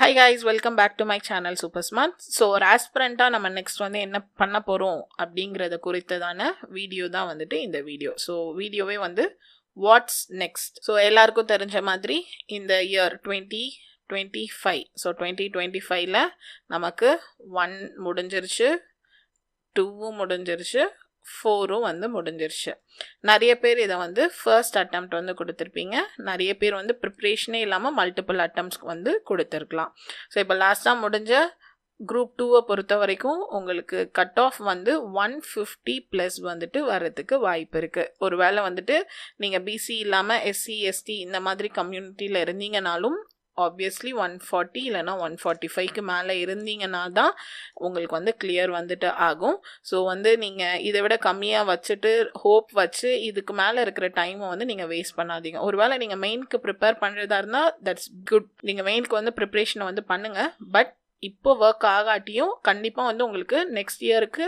Hi guys, welcome back to my channel Super Smart. So ஒரு ஆஸ்பிரண்டா நம்ம next வந்து என்ன பண்ண போறோம் அப்படிங்கறத குறித்ததான வீடியோ தான் வந்துட்டு இந்த வீடியோ. ஸோ வீடியோவே வந்து வாட்ஸ் நெக்ஸ்ட். ஸோ எல்லாருக்கும் தெரிஞ்ச மாதிரி இந்த இயர் 2025. ஸோ 2025ல நமக்கு 1 முடிஞ்சிருச்சு, 2 முடிஞ்சிருச்சு, 4 வந்து முடிஞ்சிருச்சு. நிறைய பேர் இதை வந்து ஃபர்ஸ்ட் அட்டெம்ப்ட் வந்து கொடுத்துருப்பீங்க. நிறைய பேர் வந்து ப்ரிப்ரேஷனே இல்லாமல் மல்டிபிள் அட்டெம்ப்ட்ஸ்க்கு வந்து கொடுத்துருக்கலாம். ஸோ இப்போ லாஸ்ட்டாக முடிஞ்ச குரூப் 2 பொறுத்த வரைக்கும் உங்களுக்கு கட் ஆஃப் வந்து 150+ வந்துட்டு வர்றதுக்கு வாய்ப்பு இருக்குது. ஒரு வேளை வந்துட்டு நீங்கள் பிசி இல்லாமல் எஸ்சி எஸ்டி இந்த மாதிரி கம்யூனிட்டியில் இருந்தீங்கனாலும் ஆப்வியஸ்லி 140 இல்லைனா 145க்கு மேலே இருந்தீங்கன்னா தான் உங்களுக்கு வந்து கிளியர் வந்துட்டு ஆகும். ஸோ வந்து நீங்கள் இதை விட கம்மியாக வச்சுட்டு ஹோப் வச்சு இதுக்கு மேலே இருக்கிற டைமை வந்து நீங்கள் வேஸ்ட் பண்ணாதீங்க. ஒருவேளை நீங்கள் மெயினுக்கு ப்ரிப்பேர் பண்ணுறதா இருந்தால் தட்ஸ் குட். நீங்கள் மெயினுக்கு வந்து ப்ரிப்ரேஷனை வந்து பண்ணுங்கள். பட் இப்போ ஒர்க் ஆகாட்டியும் கண்டிப்பாக வந்து உங்களுக்கு நெக்ஸ்ட் இயருக்கு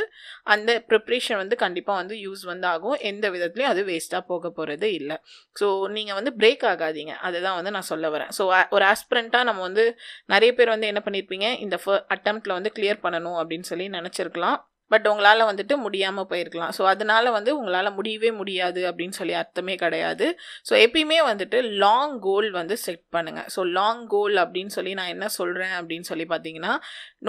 அந்த ப்ரிப்ரேஷன் வந்து கண்டிப்பாக வந்து யூஸ் வந்து ஆகும். எந்த விதத்துலையும் அது வேஸ்ட்டாக போக போகிறது இல்லை. ஸோ நீங்கள் வந்து பிரேக் ஆகாதீங்க, அதுதான் வந்து நான் சொல்ல வரேன். ஸோ ஒரு ஆஸ்பிரண்ட்டாக நம்ம வந்து நிறைய பேர் வந்து என்ன பண்ணியிருப்பீங்க, இந்த அட்டெம்ப்டில் வந்து கிளியர் பண்ணணும் அப்படின்னு சொல்லி நினச்சிருக்கலாம். பட் உங்களால் வந்துட்டு முடியாமல் போயிருக்கலாம். ஸோ அதனால் வந்து உங்களால் முடியவே முடியாது அப்படின்னு சொல்லி அர்த்தமே கிடையாது. ஸோ எப்பயுமே வந்துட்டு லாங் கோல் வந்து செட் பண்ணுங்கள். ஸோ லாங் கோல் அப்படின்னு சொல்லி நான் என்ன சொல்கிறேன் அப்படின்னு சொல்லி பார்த்தீங்கன்னா,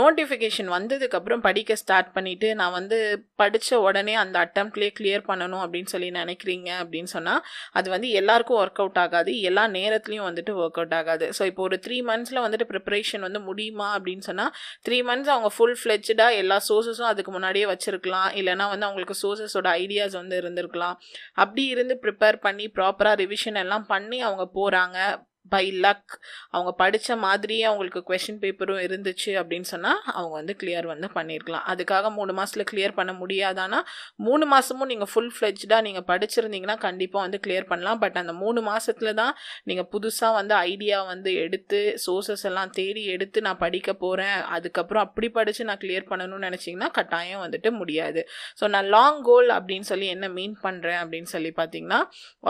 நோட்டிஃபிகேஷன் வந்ததுக்கப்புறம் படிக்க ஸ்டார்ட் பண்ணிவிட்டு நான் வந்து படித்த உடனே அந்த அட்டெம்ப்ட்லேயே கிளியர் பண்ணணும் அப்படின்னு சொல்லி நினைக்கிறீங்க அப்படின்னு சொன்னால் அது வந்து எல்லாருக்கும் ஒர்க் அவுட் ஆகாது, எல்லா நேரத்துலையும் வந்துட்டு ஒர்க் அவுட் ஆகாது. ஸோ இப்போ ஒரு 3 monthsல வந்துட்டு ப்ரிப்பரேஷன் வந்து முடியுமா அப்படின்னு சொன்னால் 3 months அவங்க ஃபுல் ஃப்ளெட்ஜாக எல்லா சோர்ஸஸும் அதுக்கு முன்னாடியே வச்சிருக்கலாம். இல்லைனா வந்து அவங்களுக்கு சோர்ஸஸோட ஐடியாஸ் வந்து இருந்திருக்கலாம். அப்படி இருந்து ப்ரிப்பேர் பண்ணி ப்ராப்பராக ரிவிஷன் எல்லாம் பண்ணி அவங்க போகிறாங்க. பை லக் அவங்க படித்த மாதிரியே அவங்களுக்கு கொஷின் பேப்பரும் இருந்துச்சு அப்படின்னு சொன்னால் அவங்க வந்து கிளியர் வந்து பண்ணியிருக்கலாம். அதுக்காக 3 மாதத்தில் கிளியர் பண்ண முடியாதானா 3 மாதமும் நீங்கள் ஃபுல் ஃப்ளெட்ஜாக நீங்கள் படிச்சிருந்தீங்கன்னா கண்டிப்பாக வந்து கிளியர் பண்ணலாம். பட் அந்த 3 மாதத்தில் தான் நீங்கள் புதுசாக வந்து ஐடியா வந்து எடுத்து சோர்ஸஸ் எல்லாம் தேடி எடுத்து நான் படிக்க போகிறேன், அதுக்கப்புறம் அப்படி படித்து நான் கிளியர் பண்ணணும்னு நினச்சிங்கன்னா கட்டாயம் வந்துட்டு முடியாது. ஸோ நான் லாங் கோல் அப்படின்னு சொல்லி என்ன மீன் பண்ணுறேன் அப்படின்னு சொல்லி பார்த்தீங்கன்னா,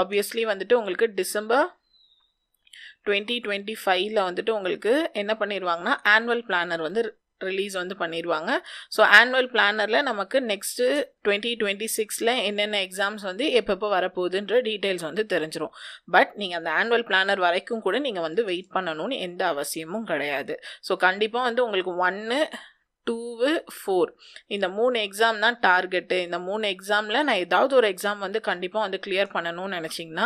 ஆப்வியஸ்லி வந்துட்டு உங்களுக்கு டிசம்பர் 2025ல் வந்துட்டு உங்களுக்கு என்ன பண்ணிடுவாங்கன்னா ஆனுவல் பிளானர் வந்து ரிலீஸ் வந்து பண்ணிடுவாங்க. ஸோ ஆனுவல் பிளானரில் நமக்கு நெக்ஸ்ட்டு 2026ல் என்னென்ன எக்ஸாம்ஸ் வந்து எப்பப்போ வரப்போகுதுன்ற டீட்டெயில்ஸ் வந்து தெரிஞ்சிடும். பட் நீங்கள் அந்த ஆனுவல் பிளானர் வரைக்கும் கூட நீங்கள் வந்து வெயிட் பண்ணணும்னு எந்த அவசியமும் கிடையாது. ஸோ கண்டிப்பாக வந்து உங்களுக்கு 1, 2, 4 இந்த 3 எக்ஸாம் தான் டார்கெட்டு. இந்த 3 எக்ஸாமில் நான் ஏதாவது ஒரு எக்ஸாம் வந்து கண்டிப்பாக வந்து கிளியர் பண்ணணும்னு நினச்சிங்கன்னா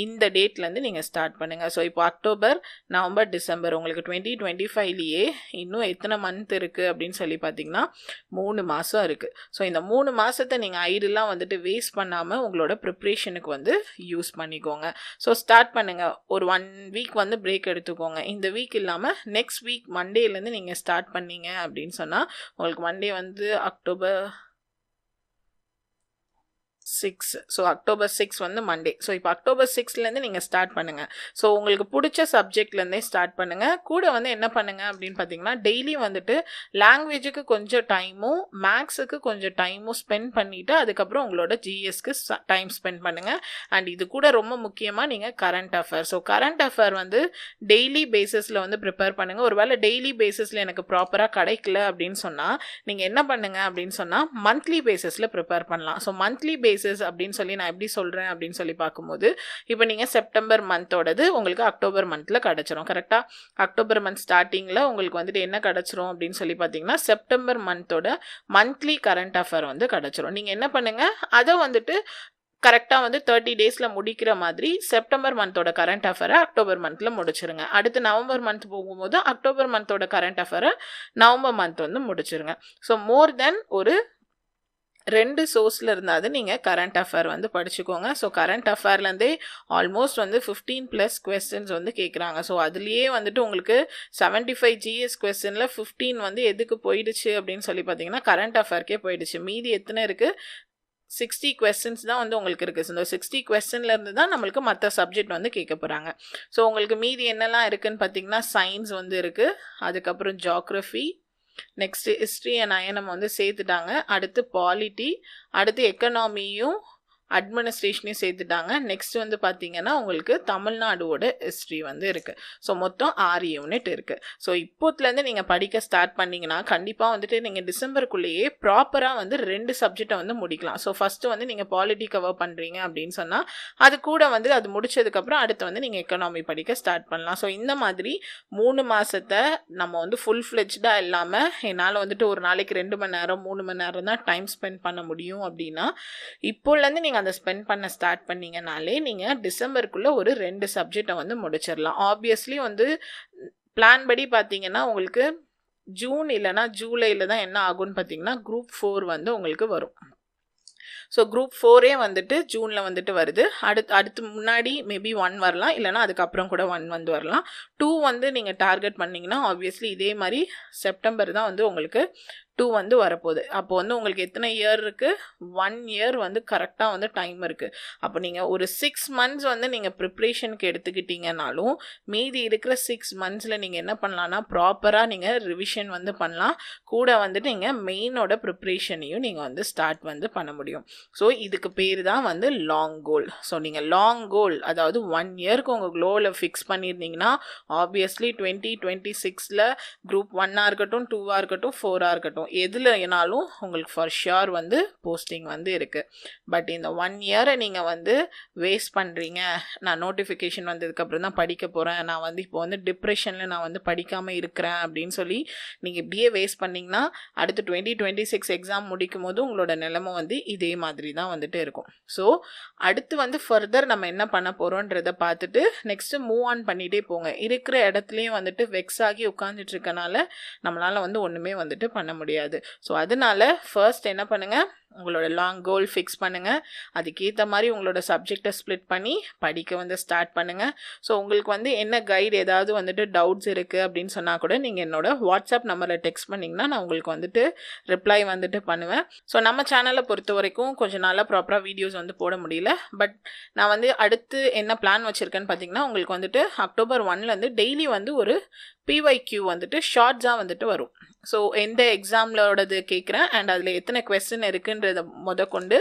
இந்த டேட்லேருந்து நீங்கள் ஸ்டார்ட் பண்ணுங்கள். ஸோ இப்போ அக்டோபர், நவம்பர், டிசம்பர் உங்களுக்கு 2025லேயே இன்னும் எத்தனை மந்த் இருக்குது அப்படின்னு சொல்லி பார்த்தீங்கன்னா 3 மாதம் இருக்குது. ஸோ இந்த 3 மாதத்தை நீங்கள் ஐடியெலாம் வந்துட்டு வேஸ்ட் பண்ணாமல் உங்களோட ப்ரிப்ரேஷனுக்கு வந்து யூஸ் பண்ணிக்கோங்க. ஸோ ஸ்டார்ட் பண்ணுங்கள். ஒரு 1 வீக் வந்து பிரேக் எடுத்துக்கோங்க. இந்த வீக் இல்லாமல் நெக்ஸ்ட் வீக் மண்டேலேருந்து நீங்கள் ஸ்டார்ட் பண்ணீங்க அப்படின்னு சொன்னால் உங்களுக்கு மண்டே வந்து அக்டோபர் 6. ஸோ அக்டோபர் 6 வந்து மண்டே. ஸோ இப்போ அக்டோபர் 6லேருந்து நீங்கள் ஸ்டார்ட் பண்ணுங்கள். ஸோ உங்களுக்கு பிடிச்ச சப்ஜெக்ட்லேருந்தே ஸ்டார்ட் பண்ணுங்கள். கூட வந்து என்ன பண்ணுங்கள் அப்படின்னு பார்த்தீங்கன்னா, டெய்லி வந்துட்டு லாங்குவேஜுக்கு கொஞ்சம் டைமும் மேக்ஸுக்கு கொஞ்சம் டைமும் ஸ்பெண்ட் பண்ணிவிட்டு அதுக்கப்புறம் உங்களோட ஜிஎஸ்க்கு டைம் ஸ்பெண்ட் பண்ணுங்கள். அண்ட் இது கூட ரொம்ப முக்கியமாக நீங்கள் current affair. So current affair வந்து டெய்லி பேசிஸில் வந்து ப்ரிப்பேர் பண்ணுங்கள். ஒரு வேளை டெய்லி பேசிஸில் எனக்கு ப்ராப்பராக கிடைக்கல அப்படின்னு சொன்னால் நீங்கள் என்ன பண்ணுங்கள் அப்படின்னு சொன்னால் மந்த்லி பேசிஸில் ப்ரிப்பேர் பண்ணலாம். ஸோ மந்த்லி அப்படின்னு சொல்லி நான் எப்படி சொல்கிறேன் அப்படின்னு சொல்லி பார்க்கும்போது, இப்போ நீங்கள் செப்டம்பர் மந்தோடது உங்களுக்கு அக்டோபர் மந்தில் கிடச்சிரும். கரெக்டாக அக்டோபர் மந்த் ஸ்டார்டிங்கில் உங்களுக்கு வந்துட்டு என்ன கிடச்சிரும் அப்படின்னு சொல்லி பார்த்தீங்கன்னா செப்டம்பர் மந்தோட மந்த்லி கரண்ட் அஃபேர் வந்து கிடச்சிரும். நீங்கள் என்ன பண்ணுங்கள், அதை வந்துட்டு கரெக்டாக வந்து 30 டேஸில் முடிக்கிற மாதிரி செப்டம்பர் மந்தோட கரண்ட் அஃபேரை அக்டோபர் மந்தில் முடிச்சிருங்க. அடுத்து நவம்பர் மந்த் போகும்போது அக்டோபர் மந்தோட கரண்ட் அஃபேரை நவம்பர் மந்த் வந்து முடிச்சிருங்க. ஸோ மோர் தென் ஒரு 2 சோர்ஸில் இருந்தாது நீங்கள் கரண்ட் அஃபேர் வந்து படிச்சுக்கோங்க. ஸோ கரண்ட் அஃபேர்லேருந்தே ஆல்மோஸ்ட் வந்து 15+ கொஸ்டின்ஸ் வந்து கேட்குறாங்க. ஸோ அதுலேயே வந்துட்டு உங்களுக்கு 75 ஜிஎஸ் கொஸ்டினில் 15 வந்து எதுக்கு போயிடுச்சு அப்படின்னு சொல்லி பார்த்தீங்கன்னா கரண்ட் அஃபேர்க்கே போயிடுச்சு. மீதி எத்தனை இருக்குது, 60 கொஸ்டின்ஸ் தான் வந்து உங்களுக்கு இருக்குது. இந்த 60 கொஸ்டின்லேருந்து தான் நம்மளுக்கு மற்ற சப்ஜெக்ட் வந்து கேட்க போகிறாங்க. ஸோ உங்களுக்கு மீதி என்னெல்லாம் இருக்குதுன்னு பார்த்தீங்கன்னா சயின்ஸ் வந்து இருக்குது, அதுக்கப்புறம் geography, next history and INM வந்து சேர்த்துட்டாங்க, அடுத்து பாலிட்டி, அடுத்து எக்கனாமியும் அட்மினிஸ்ட்ரேஷனையும் சேர்த்துட்டாங்க. நெக்ஸ்ட் வந்து பார்த்தீங்கன்னா உங்களுக்கு தமிழ்நாடோட ஹிஸ்ட்ரி வந்து இருக்குது. ஸோ மொத்தம் 6 யூனிட் இருக்குது. ஸோ இப்போத்துலேருந்து நீங்கள் படிக்க ஸ்டார்ட் பண்ணிங்கன்னா கண்டிப்பாக வந்துட்டு நீங்கள் டிசம்பருக்குள்ளேயே ப்ராப்பராக வந்து 2 சப்ஜெக்டை வந்து முடிக்கலாம். ஸோ ஃபஸ்ட்டு வந்து நீங்கள் பாலிட்டி கவர் பண்ணுறீங்க அப்படின்னு சொன்னால் அது கூட வந்து அது முடிச்சதுக்கப்புறம் அடுத்து வந்து நீங்கள் எக்கனாமி படிக்க ஸ்டார்ட் பண்ணலாம். ஸோ இந்த மாதிரி 3 மாதத்தை நம்ம வந்து ஃபுல் ஃப்ளெஜ்டாக இல்லாமல் என்னால் வந்துட்டு ஒரு நாளைக்கு 2 மணி நேரம் 3 மணி நேரம் தான் டைம் ஸ்பெண்ட் பண்ண முடியும் அப்படின்னா இப்போலேருந்து நீங்கள் அதை ஸ்பெண்ட் பண்ண ஸ்டார்ட் பண்ணிங்கனாலே நீங்கள் டிசம்பருக்குள்ளே ஒரு 2 சப்ஜெக்டை வந்து முடிச்சிடலாம். ஆப்வியஸ்லி வந்து பிளான் படி பார்த்தீங்கன்னா உங்களுக்கு ஜூன் இல்லைனா ஜூலையில் தான் என்ன ஆகும்னு பார்த்தீங்கன்னா குரூப் 4 வந்து உங்களுக்கு வரும். ஸோ குரூப் 4 வந்துட்டு ஜூனில் வந்துட்டு வருது. அடுத்து முன்னாடி மேபி 1 வரலாம், இல்லைனா அதுக்கப்புறம் கூட 1 வந்து வரலாம். 2 வந்து நீங்கள் டார்கெட் பண்ணிங்கன்னா ஆப்வியஸ்லி இதே மாதிரி செப்டம்பர் தான் வந்து உங்களுக்கு 2 வந்து வரப்போகுது. அப்போ வந்து உங்களுக்கு எத்தனை இயர் இருக்குது? 1 இயர் வந்து கரெக்டாக வந்து டைம் இருக்குது. அப்போ நீங்கள் ஒரு 6 மந்த்ஸ் வந்து நீங்கள் ப்ரிப்ரேஷனுக்கு எடுத்துக்கிட்டீங்கனாலும் மீதி இருக்கிற 6 மந்த்ஸில் நீங்கள் என்ன பண்ணலான்னா ப்ராப்பராக நீங்கள் ரிவிஷன் வந்து பண்ணலாம். கூட வந்துட்டு நீங்கள் மெயினோட ப்ரிப்ரேஷனையும் நீங்கள் வந்து ஸ்டார்ட் வந்து பண்ண முடியும். ஸோ இதுக்கு பேர் தான் வந்து லாங் கோல். ஸோ நீங்கள் லாங் கோல் அதாவது 1 இயருக்கு உங்கள் கோலை ஃபிக்ஸ் பண்ணியிருந்தீங்கன்னா ஆப்வியஸ்லி 2026 குரூப் 1ஆக இருக்கட்டும் 2ஆக இருக்கட்டும் 4ஆக இருக்கட்டும் எதுலனாலும் உங்களுக்கு ஃபார் ஷியோர் வந்து போஸ்டிங் வந்து இருக்குது. பட் இந்த 1 இயரை நீங்கள் வந்து வேஸ்ட் பண்ணுறீங்க. நான் நோட்டிஃபிகேஷன் வந்ததுக்கப்புறம் தான் படிக்க போகிறேன், நான் வந்து இப்போ வந்து டிப்ரெஷனில் நான் வந்து படிக்காமல் இருக்கிறேன் அப்படின்னு சொல்லி நீங்கள் இப்படியே வேஸ்ட் பண்ணிங்கன்னா அடுத்து 2026 எக்ஸாம் முடிக்கும் போது உங்களோட நிலைமை வந்து இதே மாதிரி தான் வந்துட்டு இருக்கும். ஸோ அடுத்து வந்து ஃபர்தர் நம்ம என்ன பண்ண போகிறோன்றதை பார்த்துட்டு நெக்ஸ்ட்டு மூவ் ஆன் பண்ணிகிட்டே போங்க. இருக்கிற இடத்துலையும் வந்துட்டு வெக்ஸ் ஆகி உட்காந்துட்டு இருக்கனால நம்மளால் வந்து ஒன்றுமே வந்துட்டு பண்ண முடியாது. ஸோ அதனால ஃபர்ஸ்ட் என்ன பண்ணுங்கள், உங்களோட லாங் கோல் ஃபிக்ஸ் பண்ணுங்கள். அதுக்கேற்ற மாதிரி உங்களோட சப்ஜெக்டை ஸ்ப்ளிட் பண்ணி படிக்க வந்து ஸ்டார்ட் பண்ணுங்கள். ஸோ உங்களுக்கு வந்து என்ன கைடு ஏதாவது வந்துட்டு டவுட்ஸ் இருக்குது அப்படின்னு சொன்னால் கூட நீங்கள் என்னோட வாட்ஸ்அப் நம்பரில் டெக்ஸ்ட் பண்ணிங்கன்னா நான் உங்களுக்கு வந்துட்டு ரிப்ளை வந்துட்டு பண்ணுவேன். ஸோ நம்ம சேனலை பொறுத்த வரைக்கும் கொஞ்சம் நாளாக ப்ராப்பராக வீடியோஸ் வந்து போட முடியல. பட் நான் வந்து அடுத்து என்ன பிளான் வச்சுருக்கேன்னு பார்த்தீங்கன்னா உங்களுக்கு வந்துட்டு அக்டோபர் 1 டெய்லி வந்து ஒரு PYQ வந்துட்டு ஷார்ட்ஸாக வந்துட்டு வரும். ஸோ எந்த எக்ஸாம்லோடது கேட்குறேன் அண்ட் அதில் எத்தனை கொஸ்டின் இருக்குன்றதை கொண்டு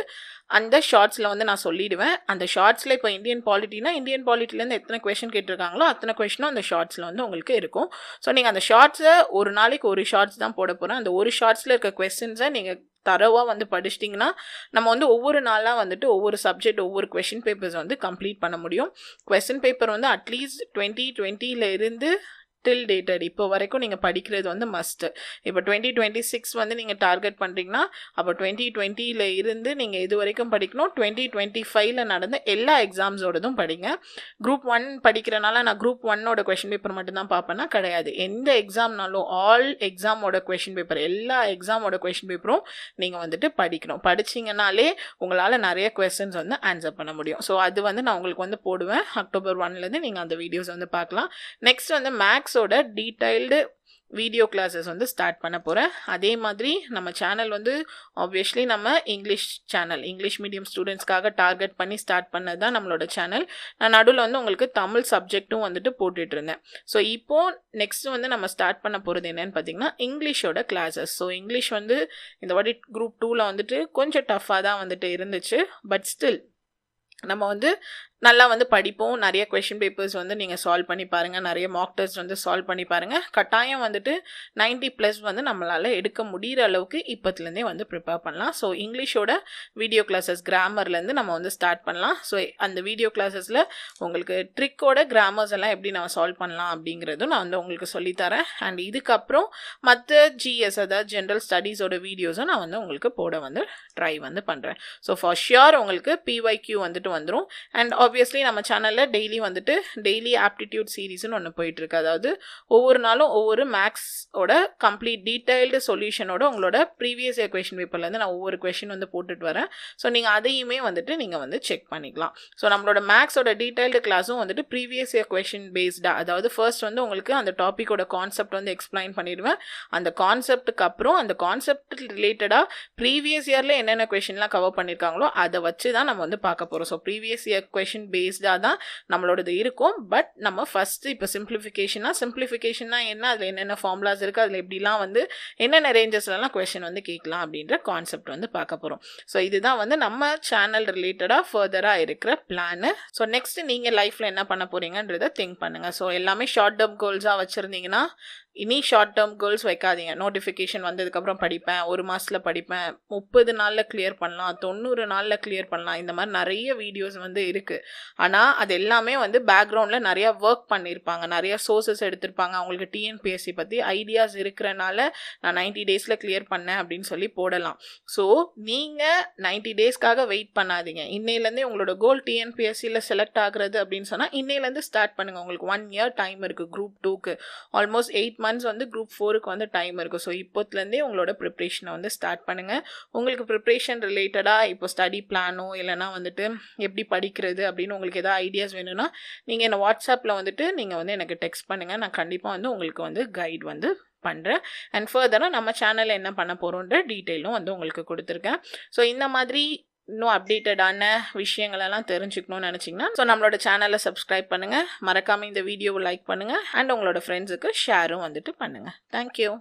அந்த ஷார்ட்ஸில் வந்து நான் சொல்லிவிடுவேன். அந்த ஷார்ட்ஸில் இப்போ இந்தியன் பாலிட்டினா இந்தியன் பாலிட்டிலேருந்து எத்தனை கொஸ்டின் கேட்டிருக்காங்களோ அத்தனை கொஸ்டினும் அந்த ஷார்ட்ஸில் வந்து உங்களுக்கு இருக்கும். ஸோ நீங்கள் அந்த ஷார்ட்ஸை ஒரு நாளைக்கு ஒரு ஷார்ட்ஸ் தான் போட போகிறேன். அந்த ஒரு ஷார்ட்ஸில் இருக்க கொஸ்டின்ஸை நீங்கள் தரவாக வந்து படிச்சிட்டிங்கன்னா நம்ம வந்து ஒவ்வொரு நாளாக வந்துட்டு ஒவ்வொரு சப்ஜெக்ட் ஒவ்வொரு கொஸ்டின் பேப்பர்ஸ் வந்து கம்ப்ளீட் பண்ண முடியும். கொஸ்டின் பேப்பர் வந்து அட்லீஸ்ட் 2020 இருந்து டில் டேட்டட் இப்போ வரைக்கும் நீங்கள் படிக்கிறது வந்து மஸ்ட்டு. இப்போ 2026 வந்து நீங்கள் டார்கெட் பண்ணுறீங்கன்னா அப்போ 2020 இருந்து நீங்கள் இது வரைக்கும் படிக்கணும். 2025 நடந்த எல்லா எக்ஸாம்ஸோடதும் படிங்க. குரூப் 1 படிக்கிறனால நான் குரூப் 1ஓட கொஷின் பேப்பர் மட்டும்தான் பார்ப்பேன்னா கிடையாது. எந்த எக்ஸாம்னாலும் ஆல் எக்ஸாமோட கொஷின் பேப்பர் எல்லா எக்ஸாமோட கொஷின் பேப்பரும் நீங்கள் வந்துட்டு படிக்கணும். படிச்சிங்கனாலே உங்களால் நிறைய கொஸ்டின்ஸ் வந்து ஆன்சர் பண்ண முடியும். ஸோ அது வந்து நான் உங்களுக்கு வந்து போடுவேன். அக்டோபர் 1 நீங்கள் அந்த வீடியோஸ் வந்து பார்க்கலாம். நெக்ஸ்ட் வந்து மேக்ஸோட டீடைல்டு வீடியோ கிளாஸஸ் வந்து ஸ்டார்ட் பண்ண போகிறேன். அதே மாதிரி நம்ம சேனல் வந்து ஆப்வியஸ்லி நம்ம இங்கிலீஷ் சேனல் இங்கிலீஷ் மீடியம் ஸ்டூடெண்ட்ஸ்க்காக டார்கெட் பண்ணி ஸ்டார்ட் பண்ணது தான் நம்மளோட சேனல். நான் நடுவில் வந்து உங்களுக்கு தமிழ் சப்ஜெக்ட்டும் வந்துட்டு போட்டுட்டு இருந்தேன். ஸோ இப்போது நெக்ஸ்ட் வந்து நம்ம ஸ்டார்ட் பண்ண போகிறது என்னன்னு பார்த்தீங்கன்னா இங்கிலீஷோட கிளாஸஸ். ஸோ இங்கிலீஷ் வந்து இந்த வாட்டி குரூப் 2 வந்துட்டு கொஞ்சம் டஃப்பாக தான் வந்துட்டு இருந்துச்சு. பட் ஸ்டில் நம்ம வந்து நல்லா வந்து படிப்போம். நிறைய கொஷின் பேப்பர்ஸ் வந்து நீங்கள் சால்வ் பண்ணி பாருங்கள். நிறைய மாக் டெஸ்ட் வந்து சால்வ் பண்ணி பாருங்கள். கட்டாயம் வந்துட்டு 90+ வந்து நம்மளால் எடுக்க முடிகிற அளவுக்கு இப்போத்துலேருந்தே வந்து ப்ரிப்பேர் பண்ணலாம். ஸோ இங்கிலீஷோட வீடியோ கிளாஸஸ் கிராமர்லேருந்து நம்ம வந்து ஸ்டார்ட் பண்ணலாம். ஸோ அந்த வீடியோ கிளாஸஸில் உங்களுக்கு ட்ரிக்கோட கிராமர்ஸ் எல்லாம் எப்படி நம்ம சால்வ் பண்ணலாம் அப்படிங்கிறதும் நான் வந்து உங்களுக்கு சொல்லித்தரேன். அண்ட் இதுக்கப்புறம் மற்ற GS அதாவது ஜென்ரல் ஸ்டடீஸோட வீடியோஸும் நான் வந்து உங்களுக்கு போட வந்து ட்ரை வந்து பண்ணுறேன். ஸோ ஃபார் ஷியோர் உங்களுக்கு PYQ வந்துட்டு வந்துடும். அண்ட் ஆப்வியஸ்லி நம்ம சேனலில் டெய்லி ஆப்டிடியூட் சீரீஸ்னு ஒன்று போயிட்டுருக்கு. அதாவது ஒவ்வொரு நாளும் ஒவ்வொரு மேக்ஸோட கம்ப்ளீட் டீடைல்டு சொல்யூஷனோட உங்களோட ப்ரீவியஸ் இயர் கொஷின் பேப்பர்லேருந்து நான் ஒவ்வொரு கொஷின் வந்து போட்டுட்டு வரேன். ஸோ நீங்கள் அதையுமே வந்துட்டு நீங்கள் வந்து செக் பண்ணிக்கலாம். ஸோ நம்மளோட மேக்ஸோட டீடைல்டு கிளாஸும் வந்துட்டு ப்ரீவியஸ் இயர் கொஷின் பேஸ்டாக, அதாவது ஃபர்ஸ்ட் வந்து உங்களுக்கு அந்த டாப்பிக்கோட கான்செப்ட் வந்து எக்ஸ்பிளைன் பண்ணிடுவேன். அந்த கான்செப்ட்டுக்கு அப்புறம் அந்த கான்செப்ட் ரிலேட்டடாக ப்ரீவியஸ் இயரில் என்னென்ன கொஷின்லாம் கவர் பண்ணியிருக்காங்களோ அதை வச்சு தான் நம்ம வந்து பார்க்க போகிறோம். So previous year question question பேஸ்டாக தான் நம்மளோடது இருக்கும். பட் நம்ம ஃபஸ்ட்டு இப்போ சிம்பிளிஃபிகேஷன்னா என்ன, அதில் என்னென்ன ஃபார்முலாஸ் இருக்குது, அதில் எப்படிலாம் வந்து என்னென்ன ரேஞ்சஸ்லாம் கொஷின் வந்து கேட்கலாம் அப்படின்ற கான்செப்ட் வந்து பார்க்க போகிறோம். ஸோ இதுதான் வந்து நம்ம சேனல் ரிலேட்டடாக ஃபர்தராக இருக்கிற பிளானு. ஸோ நெக்ஸ்ட் நீங்கள் லைஃப்பில் என்ன பண்ண போகிறீங்கன்றதை திங்க் பண்ணுங்கள். ஸோ எல்லாமே ஷார்ட் டேர்ம் கோல்ஸாக வச்சுருந்தீங்கன்னா இனி ஷார்ட் டேர்ம் கோல்ஸ் வைக்காதீங்க. நோட்டிஃபிகேஷன் வந்ததுக்கப்புறம் படிப்பேன், 1 மாதத்தில் படிப்பேன், 30 நாளில் கிளியர் பண்ணலாம், 90 நாளில் கிளியர் பண்ணலாம், இந்த மாதிரி நிறைய வீடியோஸ் வந்து இருக்குது. ஆனால் அது எல்லாமே வந்து பேக்ரவுண்டில் நிறையா ஒர்க் பண்ணியிருப்பாங்க, நிறையா சோர்சஸ் எடுத்திருப்பாங்க, அவங்களுக்கு டிஎன்பிஎஸ்சி பற்றி ஐடியாஸ் இருக்கிறனால நான் 90 டேஸில் கிளியர் பண்ணேன் அப்படின்னு சொல்லி போடலாம். ஸோ நீங்கள் 90 டேஸ்க்காக வெயிட் பண்ணாதீங்க. இன்னையிலேருந்தே உங்களோட கோல் டிஎன்பிஎஸ்சியில் செலக்ட் ஆகுறது அப்படின்னு சொன்னால் இன்னையிலேருந்து ஸ்டார்ட் பண்ணுங்கள். உங்களுக்கு 1 இயர் டைம் இருக்குது. குரூப் 2க்கு ஆல்மோஸ்ட் 8 months வந்து குரூப் 4க்கு வந்து டைம் இருக்குது. ஸோ இப்போத்துலேருந்தே உங்களோட ப்ரிப்ரேஷனை வந்து ஸ்டார்ட் பண்ணுங்கள். உங்களுக்கு ப்ரிப்ரேஷன் ரிலேட்டடாக இப்போ ஸ்டடி பிளானோ இல்லைனா வந்துட்டு எப்படி படிக்கிறது அப்படின்னு உங்களுக்கு எதாவது ஐடியாஸ் வேணும்னா நீங்கள் என்ன வாட்ஸ்அப்பில் வந்துட்டு நீங்கள் வந்து எனக்கு டெக்ஸ்ட் பண்ணுங்கள். நான் கண்டிப்பாக வந்து உங்களுக்கு வந்து கைட் வந்து பண்ணுறேன். அண்ட் ஃபர்தராக நம்ம சேனலில் என்ன பண்ண போகிறோன்ற டீட்டெயிலும் வந்து உங்களுக்கு கொடுத்துருக்கேன். ஸோ இந்த மாதிரி இன்னும் அப்டேட்டடான விஷயங்களெல்லாம் தெரிஞ்சுக்கணும்னு நினச்சிங்கன்னா ஸோ நம்மளோட சேனலை சப்ஸ்கிரைப் பண்ணுங்கள். மறக்காமல் இந்த வீடியோவை லைக் பண்ணுங்கள். அண்ட் உங்களோட ஃப்ரெண்ட்ஸுக்கு ஷேரும் வந்துட்டு பண்ணுங்கள். தேங்க்யூ.